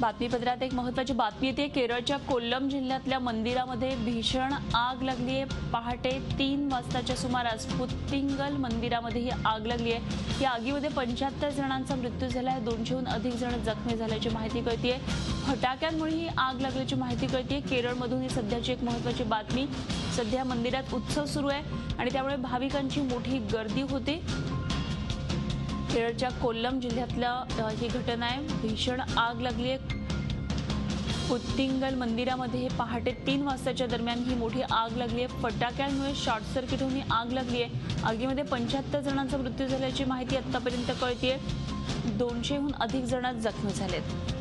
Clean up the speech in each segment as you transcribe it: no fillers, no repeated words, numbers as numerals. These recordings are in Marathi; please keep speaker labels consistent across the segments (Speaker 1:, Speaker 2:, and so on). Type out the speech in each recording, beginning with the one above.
Speaker 1: बातमीपत्रात एक महत्त्वाची बातमी येते। केरळच्या कोल्लम जिल्ह्यातल्या मंदिरामध्ये भीषण आग लागली आहे। पहाटे 3 वाजताच्या सुमारास पुत्तिंगल मंदिरामध्ये ही आग लागली आहे। या आगीमध्ये 75 जणांचा मृत्यू झाला आहे। 200हून अधिक जण जखमी झाल्याची माहिती कळतेय। फटाक्यांमुळे ही आग लागल्याची माहिती कळतेय। केरळमधून ही सध्याची एक महत्त्वाची बातमी। सध्या मंदिरात उत्सव सुरू आहे आणि त्यामुळे भाविकांची मोठी गर्दी होते। केरळच्या कोल्लम जिल्ह्यातल्या ही घटना आहे। भीषण आग लागली आहे पुत्तिंगल मंदिरामध्ये। पहाटे 3 वाजताच्या दरम्यान ही मोठी आग लागली आहे। फटाक्यांमुळे शॉर्ट सर्किट होऊन ही आग लागली आहे। आगीमध्ये 75 जणांचा मृत्यू झाल्याची माहिती आतापर्यंत कळतेय। 200हून अधिक जण जखमी झालेत।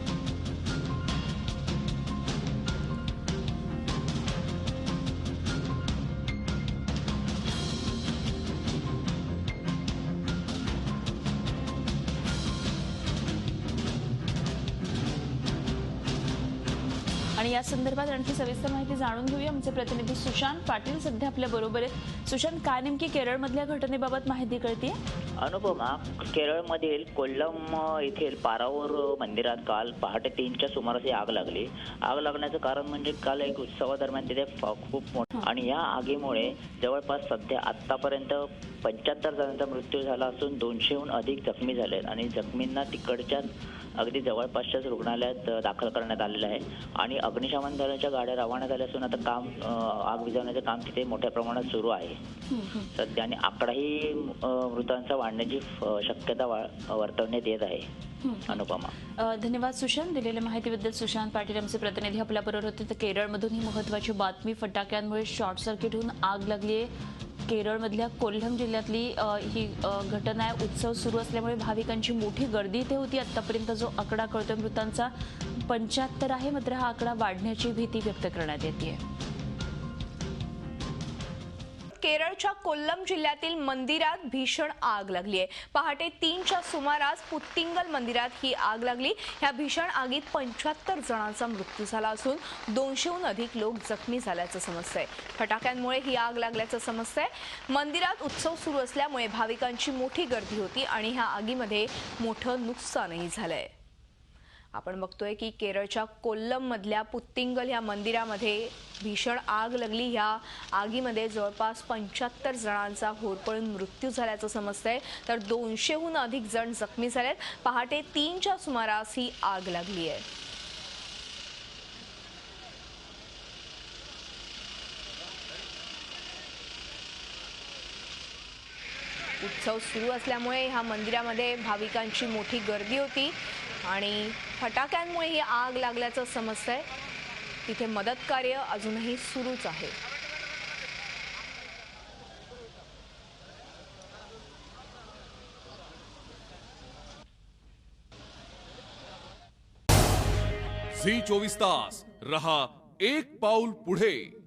Speaker 1: आणि या संदर्भात आणखी सविस्तर माहिती जाणून घेऊया। आमचे प्रतिनिधी सुशांत पाटील सध्या आपल्या बरोबर आहेत। सुशांत, काय नेमकी केरळमधल्या घटनेबाबत माहिती कळतेय?
Speaker 2: अनुपमा, केरळमधील कोल्लम येथील पारावर मंदिरात काल पहाटे 3च्या सुमारास आग लागली। आग लागण्याचं कारण म्हणजे काल एक उत्सवादरम्यान तिथे खूप मोठा आणि या आगीमुळे जवळपास सध्या आतापर्यंत 75 जणांचा मृत्यू झाला असून 200हून अधिक जखमी झाले आणि जखमींना तिकडच्याच अगदी जवळपासच्याच रुग्णालयात दाखल करण्यात आलेलं आहे आणि अग्निशमन दलाच्या गाड्या रवाना झाल्या असून आता आग विझवण्याचं काम तिथे मोठ्या प्रमाणात सुरू आहे सध्या आणि आकडाही मृतांचा वाढण्याची शक्यता वर्तवण्यात येत आहे। अनुपमा,
Speaker 1: धन्यवाद सुशांत, दिलेल्या माहितीबद्दल। सुशांत पाटील आमचे प्रतिनिधी आपल्या बरोबर होते। तर केरळमधून ही महत्त्वाची बातमी, फटाक्यांमुळे शॉर्ट सर्किट होऊन आग लागली आहे। केरळमधल्या कोल्लम जिल्ह्यातली ही घटना आहे। उत्सव सुरू असल्यामुळे भाविकांची मोठी गर्दी इथे होती। आतापर्यंत जो आकडा कळतोय मृतांचा 75 आहे, मात्र हा आकडा वाढण्याची भीती व्यक्त करण्यात येते।
Speaker 3: केरळच्या कोल्लम जिल्ह्यातील मंदिरात भीषण आग लागली आहे। पहाटे 3च्या सुमारास पुत्तिंगल मंदिरात ही आग लागली। ह्या भीषण आगीत 75 जणांचा मृत्यू झाला असून 200हून अधिक लोक जखमी झाल्याचं समजतंय। फटाक्यांमुळे ही आग लागल्याचं समजतंय। मंदिरात उत्सव सुरू असल्यामुळे भाविकांची मोठी गर्दी होती आणि ह्या आगीमध्ये मोठं नुकसानही झालंय। आपण बघतोय की केरळच्या कोल्लम मधल्या पुत्तिंगल या मंदिरामध्ये भीषण आग लागली। ह्या आगीमध्ये जवळपास 75 जणांचा होरपळून मृत्यू झाल्याचं समजतंय, तर 200हून अधिक जण जखमी झालेत। पहाटे 3च्या सुमारास ही आग लागली आहे। उत्सव सुरू असल्यामुळे ह्या मंदिरामध्ये भाविकांची मोठी गर्दी होती आणि फटाक्यांमुळे ही आग लागल्याचं समजतंय। तिथे मदत कार्य अजूनही सुरूच आहे।
Speaker 4: झी 24 तास रहा एक पाऊल पुढे।